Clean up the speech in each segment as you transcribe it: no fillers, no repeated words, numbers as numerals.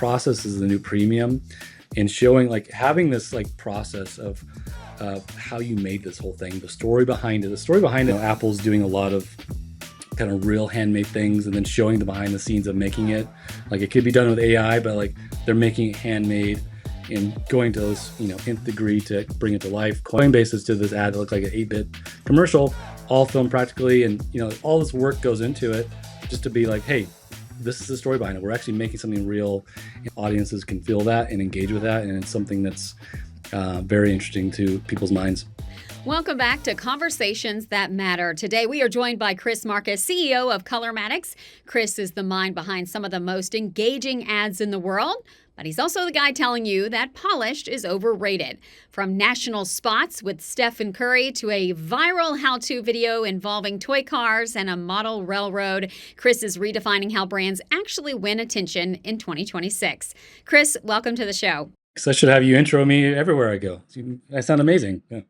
process is the new premium, and showing, like, having this like process of how you made this whole thing, the story behind it. The story behind it, Apple's doing a lot of kind of real handmade things, and then showing the behind the scenes of making it. Like, it could be done with AI, but like they're making it handmade and going to those, nth degree to bring it to life. Coinbase is to this ad that looked like an 8-bit commercial, all filmed practically, and all this work goes into it just to be like, hey, this is the story behind it. We're actually making something real, and audiences can feel that and engage with that, and it's something that's very interesting to people's minds. Welcome back to Conversations That Matter. Today we are joined by Chris Marcus, CEO of Colormatics. Chris is the mind behind some of the most engaging ads in the world, but he's also the guy telling you that polished is overrated. From national spots with Stephen Curry to a viral how-to video involving toy cars and a model railroad, Chris is redefining how brands actually win attention in 2026. Chris, welcome to the show. So I should have you intro me everywhere I go. I sound amazing. Yeah.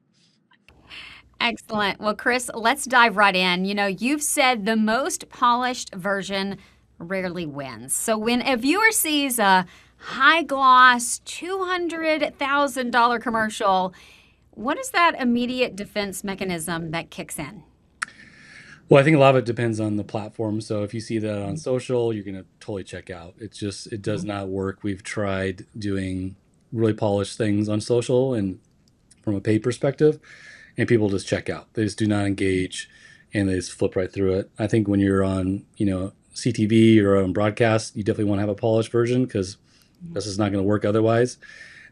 Excellent. Well, Chris, let's dive right in. You've said the most polished version rarely wins. So when a viewer sees a high-gloss $200,000 commercial, what is that immediate defense mechanism that kicks in? Well, I think a lot of it depends on the platform. So if you see that on social, you're going to totally check out. It does not work. We've tried doing really polished things on social and from a paid perspective, and people just check out. They just do not engage, and they just flip right through it. I think when you're on, CTV or on broadcast, you definitely want to have a polished version, because this is not going to work otherwise.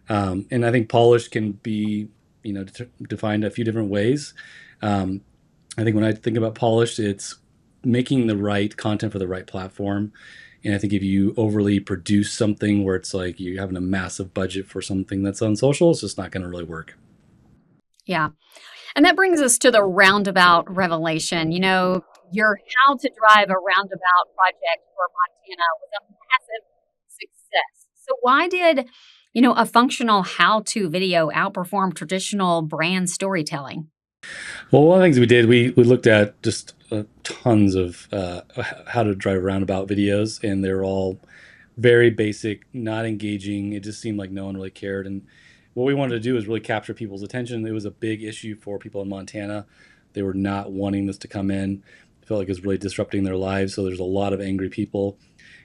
And I think polished can be, defined a few different ways. I think when I think about polished, it's making the right content for the right platform. And I think if you overly produce something where it's like you're having a massive budget for something that's on social, it's just not going to really work. Yeah. And that brings us to the Roundabout Revelation. Your How to Drive a Roundabout project for Montana was a massive success. So why did, a functional how-to video outperform traditional brand storytelling? Well, one of the things we did, we looked at just tons of how to drive roundabout videos, and they're all very basic, not engaging. It just seemed like no one really cared. And what we wanted to do is really capture people's attention. It was a big issue for people in Montana. They were not wanting this to come in. It felt like it was really disrupting their lives. So there's a lot of angry people.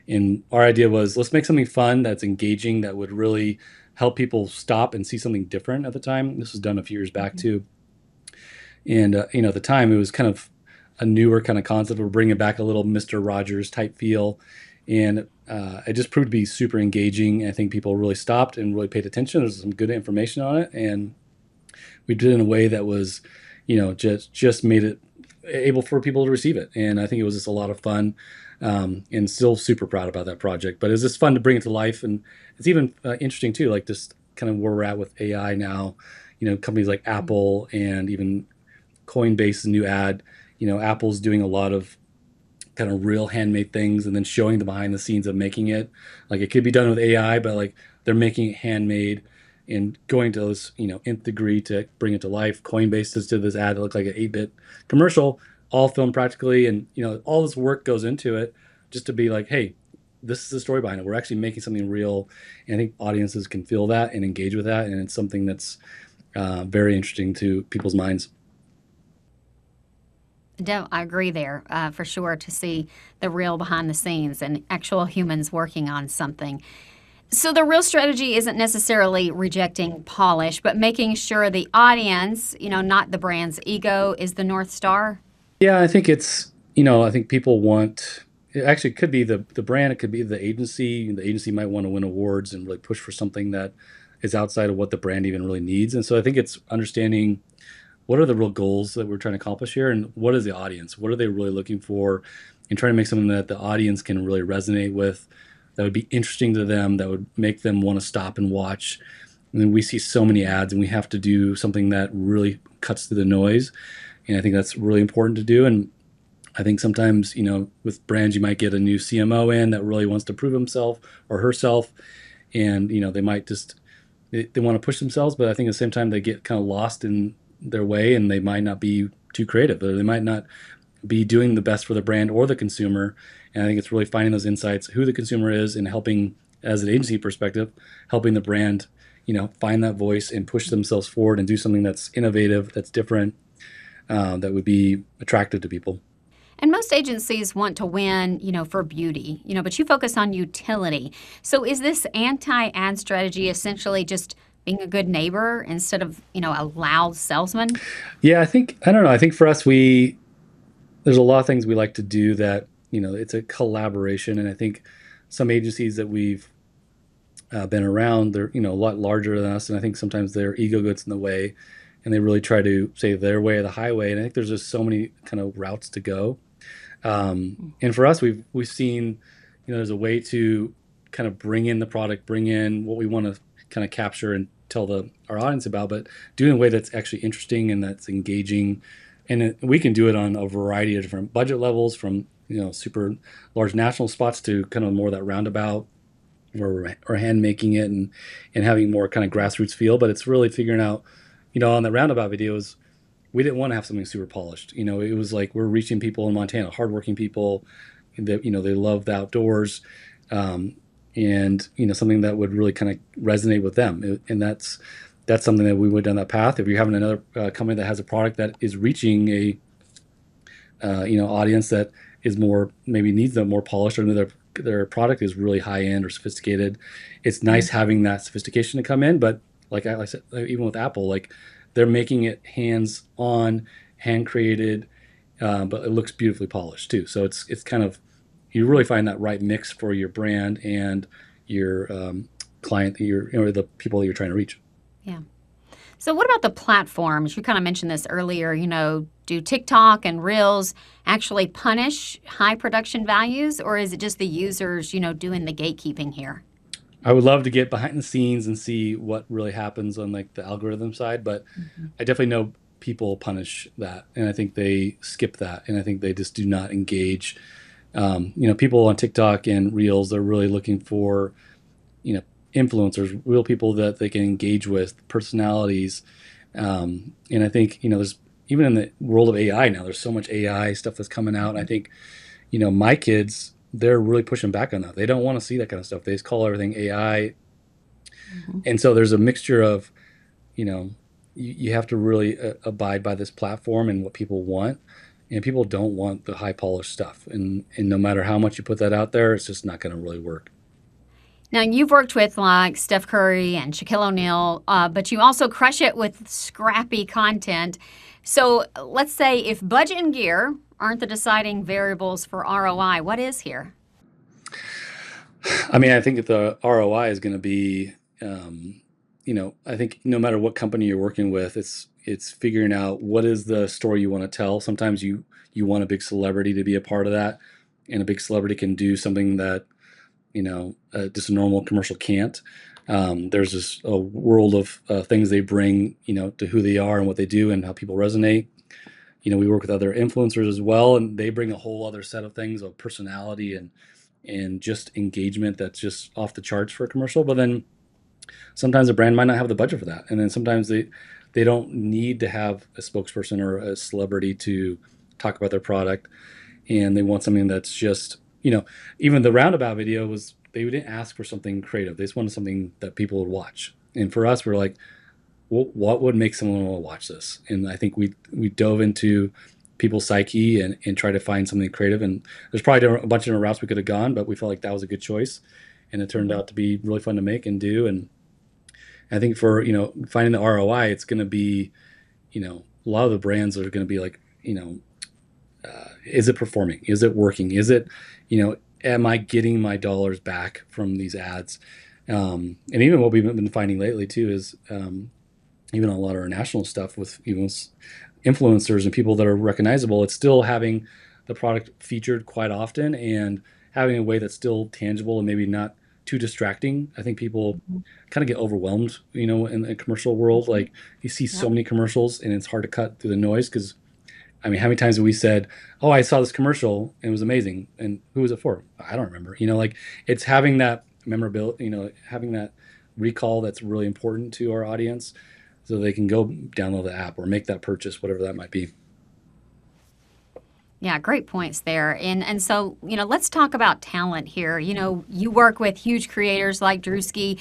And our idea was, let's make something fun that's engaging, that would really help people stop and see something different at the time. This was done a few years back too. And, at the time, it was kind of a newer kind of concept. We're bringing back a little Mr. Rogers type feel. And it just proved to be super engaging. I think people really stopped and really paid attention. There's some good information on it. And we did it in a way that was, just made it able for people to receive it. And I think it was just a lot of fun, and still super proud about that project. But it was just fun to bring it to life. And it's even interesting too, like just kind of where we're at with AI now. Companies like Apple and even Coinbase's new ad, Apple's doing a lot of kind of real handmade things, and then showing the behind the scenes of making it. Like, it could be done with AI, but like they're making it handmade and going to those, nth degree to bring it to life. Coinbase is to this ad that looked like an 8-bit commercial, all filmed practically, and all this work goes into it just to be like, hey, this is the story behind it. We're actually making something real, and I think audiences can feel that and engage with that, and it's something that's very interesting to people's minds. I agree there, for sure, to see the real behind the scenes and actual humans working on something. So the real strategy isn't necessarily rejecting polish, but making sure the audience, not the brand's ego, is the North Star? Yeah, I think it's, I think people want, it actually could be the brand, it could be the agency. The agency might want to win awards and really push for something that is outside of what the brand even really needs. And so I think it's understanding, what are the real goals that we're trying to accomplish here? And what is the audience? What are they really looking for? And trying to make something that the audience can really resonate with, that would be interesting to them, that would make them want to stop and watch. And then we see so many ads, and we have to do something that really cuts through the noise. And I think that's really important to do. And I think sometimes, with brands, you might get a new CMO in that really wants to prove himself or herself. And, they might just, they want to push themselves, but I think at the same time they get kind of lost in their way, and they might not be too creative, or they might not be doing the best for the brand or the consumer. And I think it's really finding those insights, who the consumer is, and helping as an agency perspective, helping the brand, find that voice and push themselves forward and do something that's innovative, that's different, that would be attractive to people. And most agencies want to win, for beauty, but you focus on utility. So is this anti-ad strategy essentially just being a good neighbor instead of, a loud salesman? Yeah, I don't know. I think for us, there's a lot of things we like to do that, it's a collaboration. And I think some agencies that we've been around, they're, a lot larger than us. And I think sometimes their ego gets in the way and they really try to say their way or the highway. And I think there's just so many kind of routes to go. And for us, we've seen, there's a way to kind of bring in the product, bring in what we want to kind of capture and tell our audience about, but do it in a way that's actually interesting and that's engaging. And we can do it on a variety of different budget levels, from super large national spots to kind of more that roundabout or hand making it and having more kind of grassroots feel. But it's really figuring out, on the roundabout videos, we didn't want to have something super polished. It was like we're reaching people in Montana, hardworking people that, they love the outdoors, and, something that would really kind of resonate with them. And that's something that we went down that path. If you're having another company that has a product that is reaching a, audience that is maybe needs them more polished, or their product is really high end or sophisticated, it's nice having that sophistication to come in. But like I said, even with Apple, like they're making it hands-on, hand-created, but it looks beautifully polished too. So it's kind of, you really find that right mix for your brand and your client, or the people that you're trying to reach. Yeah. So what about the platforms? You kind of mentioned this earlier, do TikTok and Reels actually punish high production values, or is it just the users, doing the gatekeeping here? I would love to get behind the scenes and see what really happens on like the algorithm side, but I definitely know people punish that, and I think they skip that, and I think they just do not engage. People on TikTok and Reels, they're really looking for, influencers, real people that they can engage with, personalities. And I think, there's, even in the world of AI now, there's so much AI stuff that's coming out. And I think, my kids, they're really pushing back on that. They don't want to see that kind of stuff. They just call everything AI. And so there's a mixture of, you have to really abide by this platform and what people want. And people don't want the high polished stuff. And no matter how much you put that out there, it's just not going to really work. Now, you've worked with like Steph Curry and Shaquille O'Neal, but you also crush it with scrappy content. So let's say if budget and gear aren't the deciding variables for ROI, what is here? I mean, I think the ROI is going to be, I think no matter what company you're working with, it's figuring out what is the story you want to tell. Sometimes you want a big celebrity to be a part of that, and a big celebrity can do something that, just a normal commercial can't. There's just a world of things they bring, to who they are and what they do and how people resonate. We work with other influencers as well, and they bring a whole other set of things of personality and just engagement that's just off the charts for a commercial. But then sometimes a brand might not have the budget for that, and then sometimes they don't need to have a spokesperson or a celebrity to talk about their product, and they want something that's just, even the roundabout video they didn't ask for something creative. They just wanted something that people would watch. And for us, we're like, well, what would make someone want to watch this? And I think we dove into people's psyche and try to find something creative. And there's probably a bunch of different routes we could have gone, but we felt like that was a good choice. And it turned out to be really fun to make and do. And I think for, finding the ROI, it's going to be, a lot of the brands are going to be like, is it performing? Is it working? Is it, am I getting my dollars back from these ads? And even what we've been finding lately too is, even a lot of our national stuff with even influencers and people that are recognizable, it's still having the product featured quite often and having a way that's still tangible and maybe not too distracting. I think people kind of get overwhelmed, in the commercial world. Like you see so many commercials and it's hard to cut through the noise because, I mean, how many times have we said, oh, I saw this commercial and it was amazing. And who was it for? I don't remember. Like it's having that memorability, having that recall that's really important to our audience so they can go download the app or make that purchase, whatever that might be. Yeah, great points there. And so, let's talk about talent here. You work with huge creators like 𝗚𝗚cie.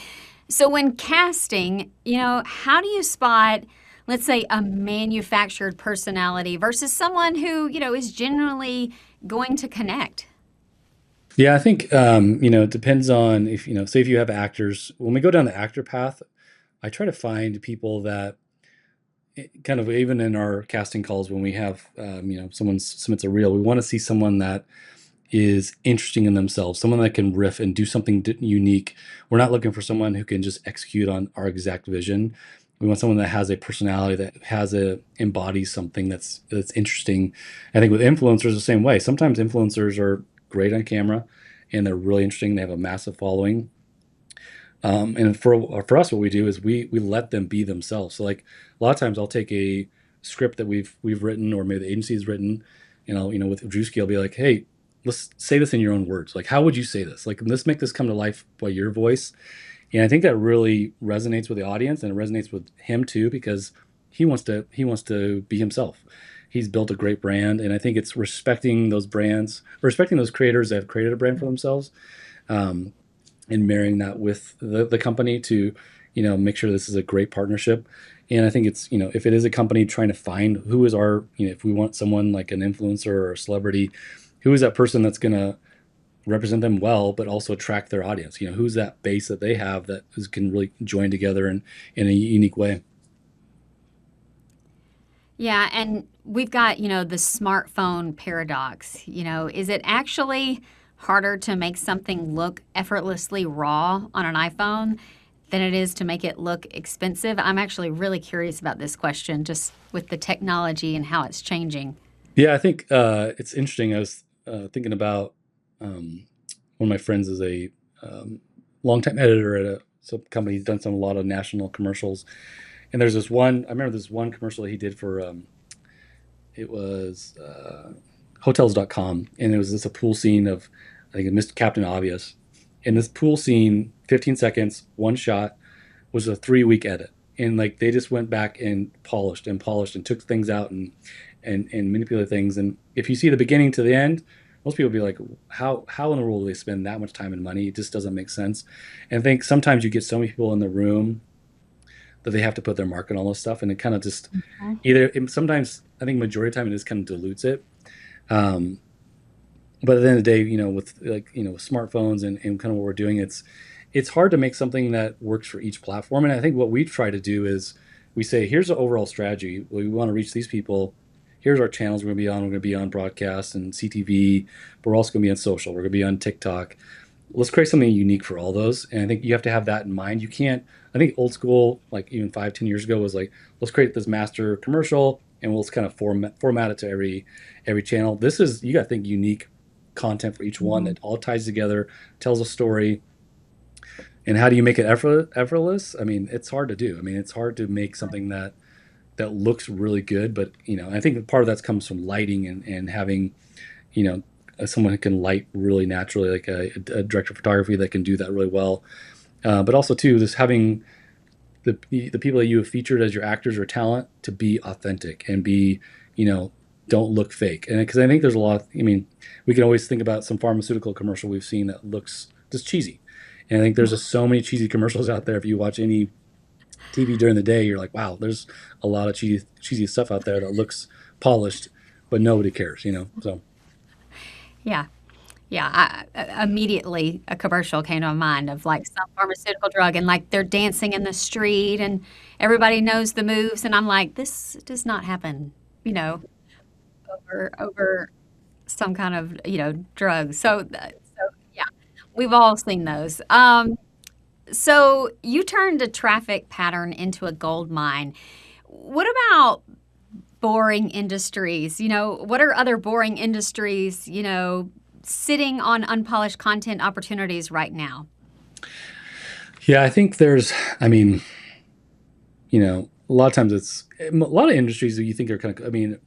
So when casting, how do you spot, let's say, a manufactured personality versus someone who, is genuinely going to connect? Yeah, I think it depends on if say if you have actors. When we go down the actor path, I try to find people that kind of even in our casting calls when we have someone submits a reel, we want to see someone that is interesting in themselves, someone that can riff and do something unique. We're not looking for someone who can just execute on our exact vision. We want someone that has a personality, that embodies something that's interesting. I think with influencers the same way. Sometimes influencers are great on camera and they're really interesting. They have a massive following. And for us, what we do is we let them be themselves. So like a lot of times I'll take a script that we've written, or maybe the agency has written, and I'll with 𝗚𝗚cie, I'll be like, hey, let's say this in your own words. Like, how would you say this? Like, let's make this come to life by your voice. And I think that really resonates with the audience, and it resonates with him too, because he wants to be himself. He's built a great brand, and I think it's respecting those brands, respecting those creators that have created a brand for themselves, um, and marrying that with the company to make sure this is a great partnership. And I think it's if it is a company trying to find who is our if we want someone like an influencer or a celebrity, who is that person that's going to represent them well but also attract their audience, who's that base that they have that can really join together in a unique way. Yeah, and we've got, the smartphone paradox. Is it actually harder to make something look effortlessly raw on an iPhone than it is to make it look expensive? I'm actually really curious about this question, just with the technology and how it's changing. Yeah, I think it's interesting. I was thinking about one of my friends is a longtime editor at some company. He's done a lot of national commercials. And there's this one, I remember this one commercial that he did for, it was hotels.com. And it was a pool scene of, I think it missed Captain Obvious. And this pool scene, 15 seconds, one shot, was a 3-week edit. And like they just went back and polished and took things out and manipulated things. And if you see the beginning to the end, most people be like, how in the world do they spend that much time and money? It just doesn't make sense. And I think sometimes you get so many people in the room that they have to put their mark on all this stuff, and it kind of just Okay. sometimes I think majority of the time it just kind of dilutes it. Um, but at the end of the day, with with smartphones and kind of what we're doing, it's hard to make something that works for each platform. And I think what we try to do is we say, here's the overall strategy. We want to reach these people. Here's our channels we're going to be on. We're going to be on broadcast and CTV, but we're also going to be on social. We're going to be on TikTok. Let's create something unique for all those. And I think you have to have that in mind. You can't, I think old school, like even 5, 10 years ago, was like, let's create this master commercial and we'll just kind of format it to every channel. This is, you got to think unique content for each one that all ties together, tells a story. And how do you make it effortless? I mean, it's hard to do. I mean, it's hard to make something that looks really good, but I think part of that comes from lighting and having, you know, someone who can light really naturally, like a director of photography that can do that really well. But also too, just having the people that you have featured as your actors or talent to be authentic and be, don't look fake. And because I think there's a lot. I mean, we can always think about some pharmaceutical commercial we've seen that looks just cheesy. And I think there's just so many cheesy commercials out there. If you watch any TV during the day, you're like, wow, there's a lot of cheesy stuff out there that looks polished, but nobody cares. So Yeah. Yeah, immediately a commercial came to my mind of like some pharmaceutical drug and like they're dancing in the street and everybody knows the moves and I'm like, this does not happen, you know, over some kind of, drug. So yeah, we've all seen those. So you turned a traffic pattern into a gold mine. What about boring industries? What are other boring industries, sitting on unpolished content opportunities right now? yeah, I think I mean, a lot of times a lot of industries that you think are kind of, I mean,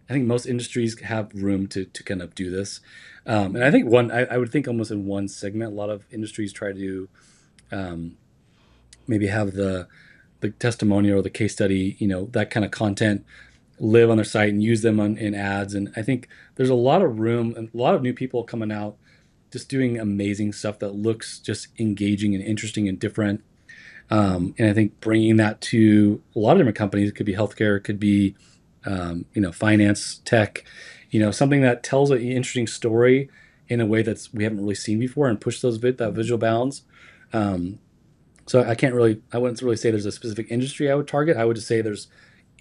I think most industries have room to kind of do this. And I think I would think almost in one segment, a lot of industries try to um, maybe have the testimonial or the case study, that kind of content live on their site and use them in ads. And I think there's a lot of room and a lot of new people coming out just doing amazing stuff that looks just engaging and interesting and different. And I think bringing that to a lot of different companies, it could be healthcare, it could be, finance, tech, something that tells an interesting story in a way that's we haven't really seen before and push that visual bounds. So I wouldn't really say there's a specific industry I would target. I would just say there's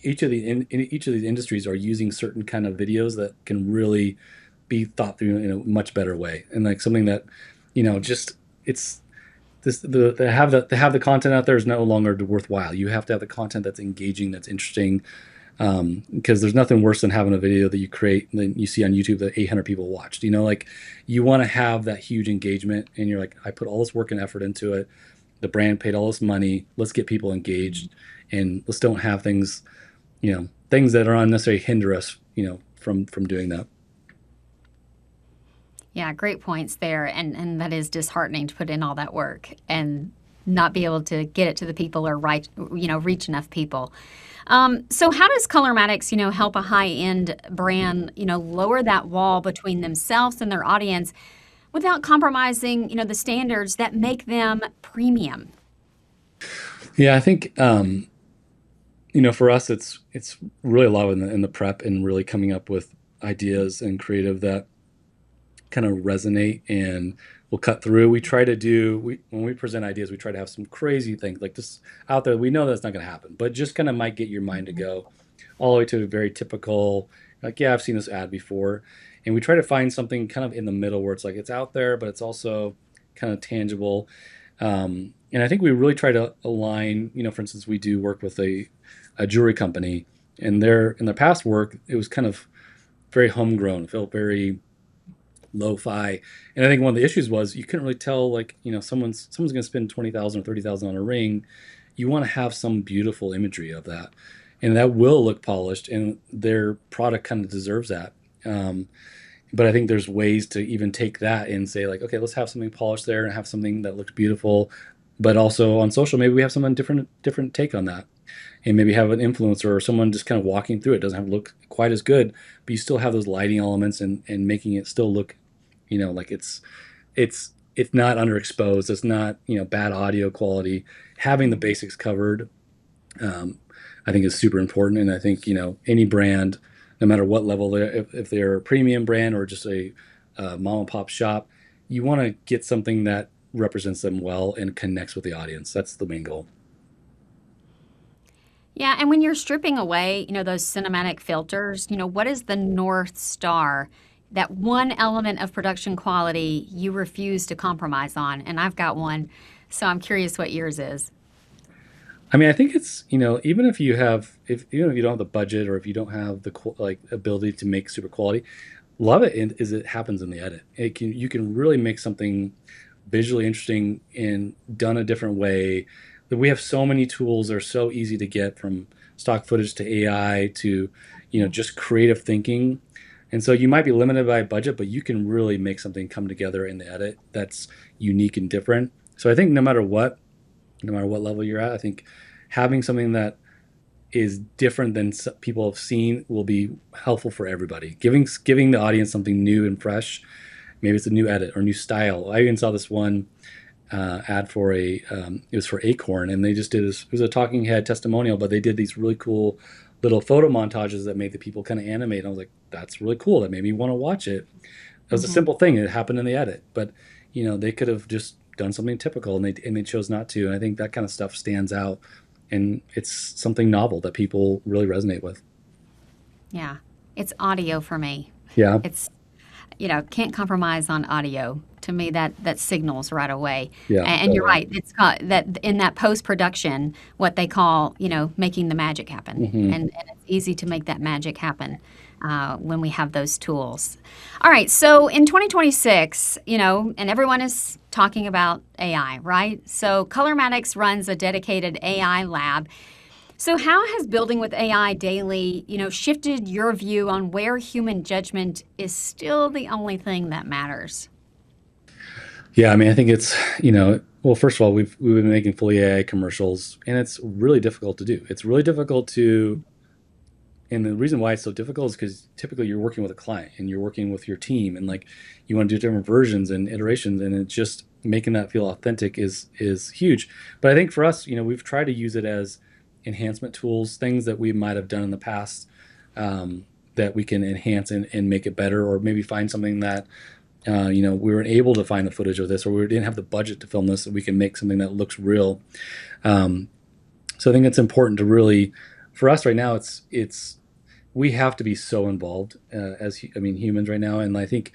each of each of these industries are using certain kind of videos that can really be thought through in a much better way, and like something that, just it's this to have the content out there is no longer worthwhile. You have to have the content that's engaging, that's interesting, because there's nothing worse than having a video that you create and then you see on YouTube that 800 people watched. Like you want to have that huge engagement, and you're like, I put all this work and effort into it. The brand paid all this money. Let's get people engaged, and let's don't have things, things that are unnecessarily hinder us, from doing that. Yeah, great points there. And that is disheartening to put in all that work and not be able to get it to the people or reach enough people. So how does Colormatics, help a high-end brand, lower that wall between themselves and their audience without compromising, the standards that make them premium? Yeah, I think, for us, it's really a lot in the prep and really coming up with ideas and creative that kind of resonate and will cut through. When we present ideas, we try to have some crazy things like this out there. We know that's not going to happen, but just kind of might get your mind to go all the way to a very typical, like, yeah, I've seen this ad before. And we try to find something kind of in the middle where it's like it's out there, but it's also kind of tangible. And I think we really try to align, for instance, we do work with a jewelry company, and in their past work, it was kind of very homegrown, felt very lo-fi. And I think one of the issues was you couldn't really tell, like, someone's going to spend 20,000 or 30,000 on a ring. You want to have some beautiful imagery of that, and that will look polished, and their product kind of deserves that. But I think there's ways to even take that and say, like, okay, let's have something polished there and have something that looks beautiful, but also on social, maybe we have someone different take on that, and maybe have an influencer or someone just kind of walking through it. Doesn't have to look quite as good, but you still have those lighting elements and making it still look, like it's not underexposed. It's not, bad audio quality. Having the basics covered, I think is super important. And I think, any brand, no matter what level, if they're a premium brand or just a mom and pop shop, you want to get something that represents them well and connects with the audience. That's the main goal. Yeah, and when you're stripping away, those cinematic filters, what is the North Star, that one element of production quality you refuse to compromise on? And I've got one, so I'm curious what yours is. I mean, I think it's, even if you don't have the budget, or if you don't have the ability to make super quality, a lot of it is it happens in the edit. You can really make something visually interesting and done a different way. We have so many tools that are so easy to get, from stock footage to AI to, just creative thinking. And so you might be limited by budget, but you can really make something come together in the edit that's unique and different. So I think no matter what level you're at, I think having something that is different than people have seen will be helpful for everybody. Giving the audience something new and fresh. Maybe it's a new edit or new style. I even saw this one ad for it was for Acorn, and they just did this. It was a talking head testimonial, but they did these really cool little photo montages that made the people kind of animate. And I was like, that's really cool. That made me want to watch it. It was a simple thing. It happened in the edit, but they could have just done something typical, and they chose not to. And I think that kind of stuff stands out, and it's something novel that people really resonate with. Yeah, it's audio for me. Yeah, it's can't compromise on audio. To me, that signals right away. Yeah, and you're right. It's called that in that post production, what they call making the magic happen, and it's easy to make that magic happen when we have those tools. All right, so in 2026, and everyone is talking about AI, right? So Colormatics runs a dedicated AI lab. So how has building with AI daily, shifted your view on where human judgment is still the only thing that matters? Yeah, I mean, I think it's, well, first of all, we've been making fully AI commercials, and it's really difficult to do. It's really difficult to And the reason why it's so difficult is because typically you're working with a client and you're working with your team, and like you want to do different versions and iterations, and it's just making that feel authentic is huge. But I think for us, we've tried to use it as enhancement tools, things that we might have done in the past, that we can enhance and make it better, or maybe find something that we weren't able to find the footage of this, or we didn't have the budget to film this, so we can make something that looks real. So I think it's important to really, for us right now, it's we have to be so involved humans right now, and I think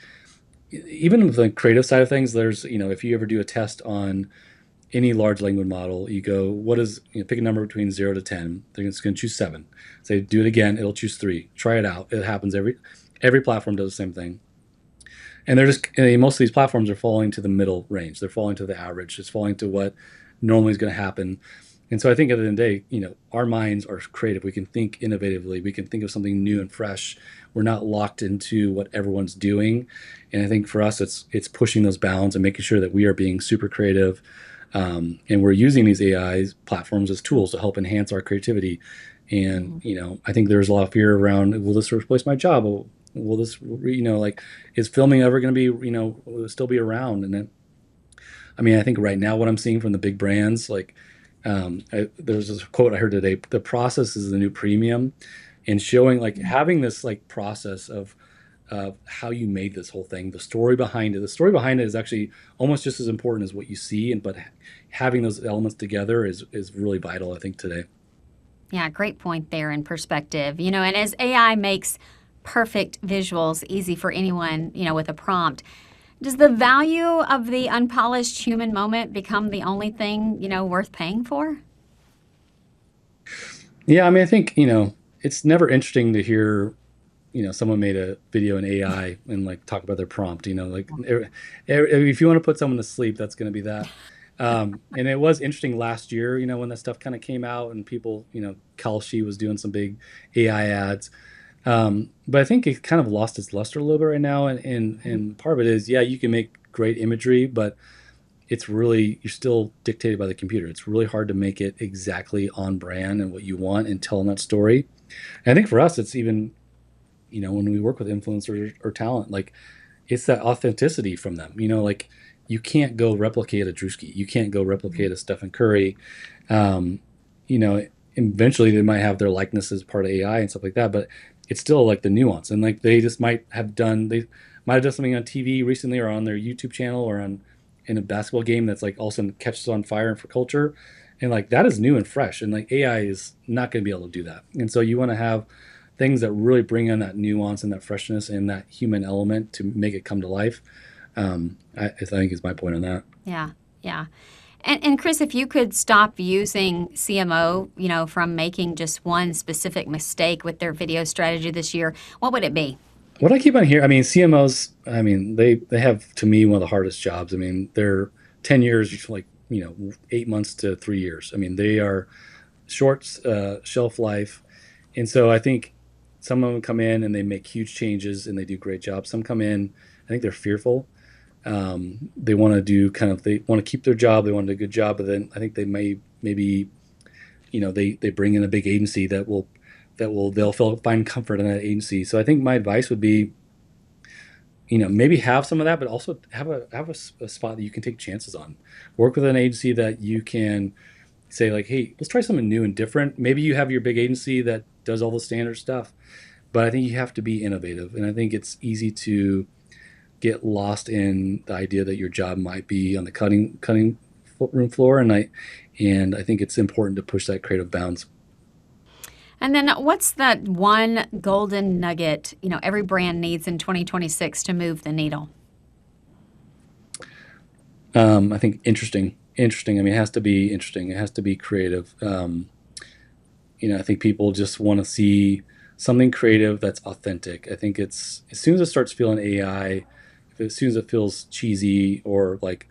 even with the creative side of things, there's if you ever do a test on any large language model, you go, what is, pick a number between 0 to 10. It's going to choose 7. Say, do it again, it'll choose 3. Try it out. It happens every platform does the same thing. And they're just, most of these platforms are falling to the middle range. They're falling to the average. It's falling to what normally is going to happen. And so I think at the end of the day, our minds are creative. We can think innovatively. We can think of something new and fresh. We're not locked into what everyone's doing. And I think for us, it's pushing those bounds and making sure that we are being super creative. And we're using these AI platforms as tools to help enhance our creativity. And, I think there's a lot of fear around, will this replace my job? Will this, is filming ever going to be, will it still be around? And then, I think right now what I'm seeing from the big brands, there's this quote I heard today, the process is the new premium, and showing having this process of how you made this whole thing, the story behind it. The story behind it is actually almost just as important as what you see, but having those elements together is really vital, I think, today. Yeah, great point there in perspective. And as AI makes perfect visuals easy for anyone, with a prompt, does the value of the unpolished human moment become the only thing, worth paying for? Yeah, I think, it's never interesting to hear, someone made a video in AI and talk about their prompt, if you want to put someone to sleep, that's going to be that. And it was interesting last year, when that stuff kind of came out and people, 𝗚cie was doing some big AI ads. But I think it kind of lost its luster a little bit right now. And part of it is, yeah, you can make great imagery, but it's really, you're still dictated by the computer. It's really hard to make it exactly on brand and what you want and telling that story. And I think for us, it's even, when we work with influencers or talent, it's that authenticity from them, you can't go replicate a 𝗚cie. You can't go replicate a Stephen Curry. Eventually they might have their likeness as part of AI and stuff like that, but it's still the nuance. And they just might have done something on TV recently or on their YouTube channel or in a basketball game that's all of a sudden catches on fire for culture. And that is new and fresh. And AI is not going to be able to do that. And so you want to have things that really bring in that nuance and that freshness and that human element to make it come to life. I think is my point on that. Yeah, yeah. And Chris, if you could stop using CMO, from making just one specific mistake with their video strategy this year, what would it be? What I keep on hearing, CMOs, they have, to me, one of the hardest jobs. They're 10 years, 8 months to 3 years. They are short shelf life. And so I think some of them come in and they make huge changes and they do great jobs. Some come in, I think they're fearful. They want to do they want to keep their job. They want to do a good job, but then I think they maybe, they bring in a big agency they'll find comfort in that agency. So I think my advice would be, maybe have some of that, but also have a spot that you can take chances on. Work with an agency that you can say hey, let's try something new and different. Maybe you have your big agency that does all the standard stuff, but I think you have to be innovative. And I think it's easy to get lost in the idea that your job might be on the cutting room floor, and I think it's important to push that creative bounds. And then what's that one golden nugget, every brand needs in 2026 to move the needle? I think interesting. It has to be interesting. It has to be creative. I think people just want to see something creative that's authentic. I think it's, as soon as it starts feeling AI, as soon as it feels cheesy or like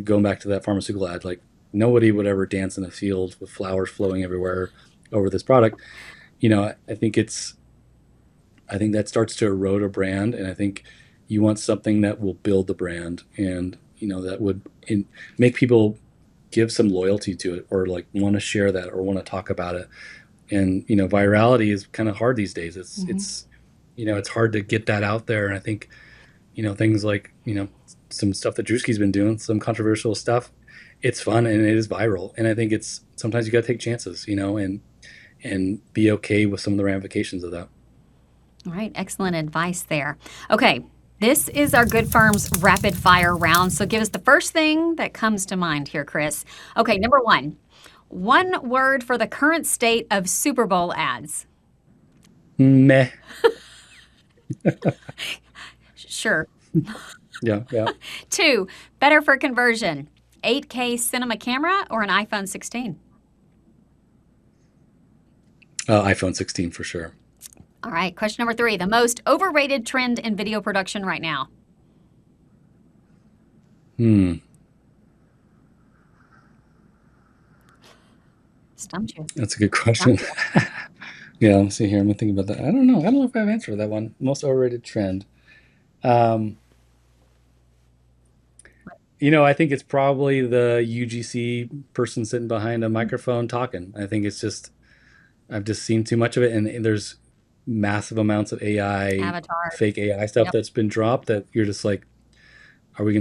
going back to that pharmaceutical ad, nobody would ever dance in a field with flowers flowing everywhere over this product. I think that starts to erode a brand, and I think you want something that will build the brand and, that would make people give some loyalty to it or want to share that or want to talk about it. And virality is kind of hard these days. It's it's hard to get that out there. And I think things like some stuff that 𝗚𝗚𝚀𝗃𝗀's been doing, some controversial stuff. It's fun and it is viral. And I think it's sometimes you got to take chances, and be okay with some of the ramifications of that. All right, excellent advice there. Okay, this is our Goodfirms rapid fire round. So give us the first thing that comes to mind here, Chris. Okay, number one word for the current state of Super Bowl ads. Meh. Sure. Yeah. 2, better for conversion, 8K cinema camera or an iPhone 16? iPhone 16 for sure. All right, question number 3, the most overrated trend in video production right now. Stumped you. That's a good question. Yeah, let's see here. I'm thinking about that. I don't know if I have an answer to that one. Most overrated trend. I think it's probably the UGC person sitting behind a microphone talking. I think it's just, I've just seen too much of it, and there's massive amounts of AI, Avatar. fake AI stuff Yep. that's been dropped that you're just like, are we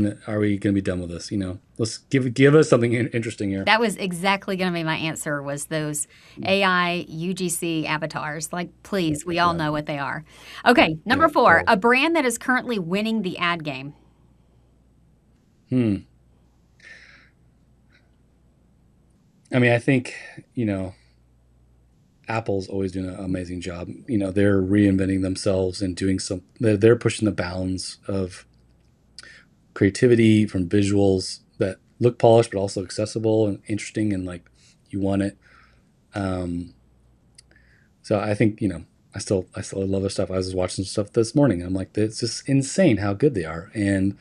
gonna be done with this? Let's give us something interesting here. That was exactly going to be my answer, was those AI UGC avatars. Like, please, we all know what they are. Okay, number 4, a brand that is currently winning the ad game. I mean, I think, Apple's always doing an amazing job. They're reinventing themselves and doing they're pushing the bounds of creativity from visuals that look polished but also accessible and interesting, and like you want it. So I think I still love their stuff. I was just watching stuff this morning, and I'm like, it's just insane how good they are. And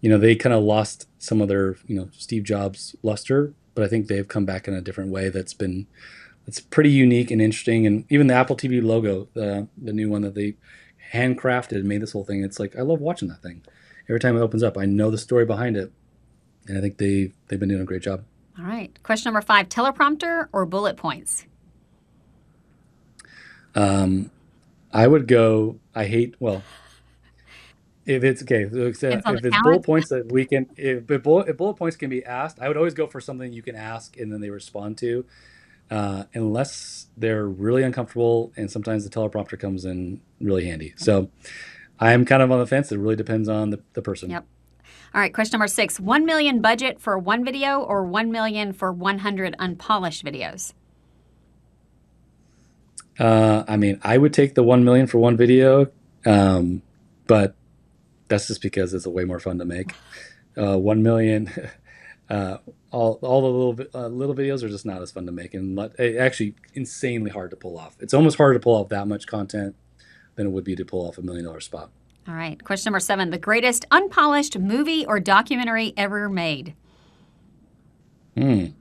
they kind of lost some of their Steve Jobs luster, but I think they've come back in a different way that's pretty unique and interesting. And even the Apple TV logo, the new one that they handcrafted and made this whole thing, it's like, I love watching that thing. Every time it opens up, I know the story behind it, and I think they've been doing a great job. All right. Question number 5, teleprompter or bullet points? I would go, if it's okay, if it's bullet points that we can, if bullet points can be asked, I would always go for something you can ask and then they respond to, unless they're really uncomfortable, and sometimes the teleprompter comes in really handy. So I'm kind of on the fence. It really depends on the person. Yep. All right, question number 6, 1 million budget for one video or 1 million for 100 unpolished videos? I mean, I would take the 1 million for one video, but that's just because it's way more fun to make. 1 million, all the little videos are just not as fun to make, and actually insanely hard to pull off. It's almost harder to pull off that much content than it would be to pull off $1 million spot. All right. Question number 7, the greatest unpolished movie or documentary ever made? Isn't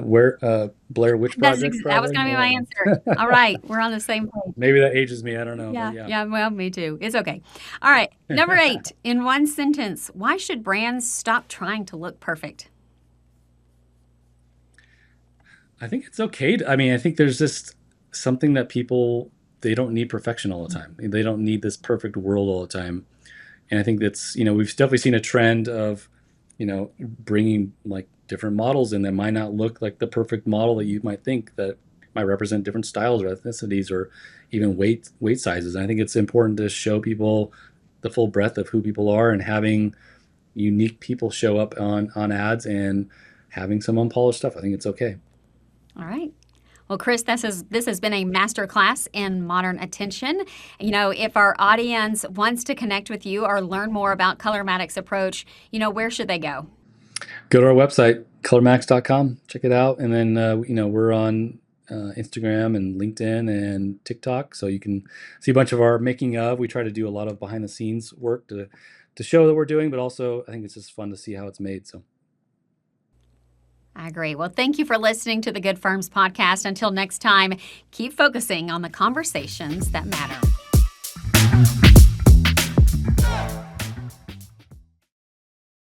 Blair Witch Project? That was going to be my answer. All right. We're on the same page. Maybe that ages me. I don't know. Yeah, well, me too. It's okay. All right. Number 8, in one sentence, why should brands stop trying to look perfect? I think it's okay. I think there's just something that they don't need perfection all the time. They don't need this perfect world all the time. And I think that's, we've definitely seen a trend of, bringing like different models in that might not look like the perfect model that you might think, that might represent different styles or ethnicities or even weight sizes. And I think it's important to show people the full breadth of who people are, and having unique people show up on ads and having some unpolished stuff. I think it's okay. All right. Well, Chris, this has been a masterclass in modern attention. If our audience wants to connect with you or learn more about Colormatics' approach, where should they go? Go to our website, colormatics.com. Check it out. And then, we're on Instagram and LinkedIn and TikTok. So you can see a bunch of our making of. We try to do a lot of behind the scenes work to show that we're doing, but also I think it's just fun to see how it's made. So I agree. Well, thank you for listening to the Goodfirms podcast. Until next time, keep focusing on the conversations that matter.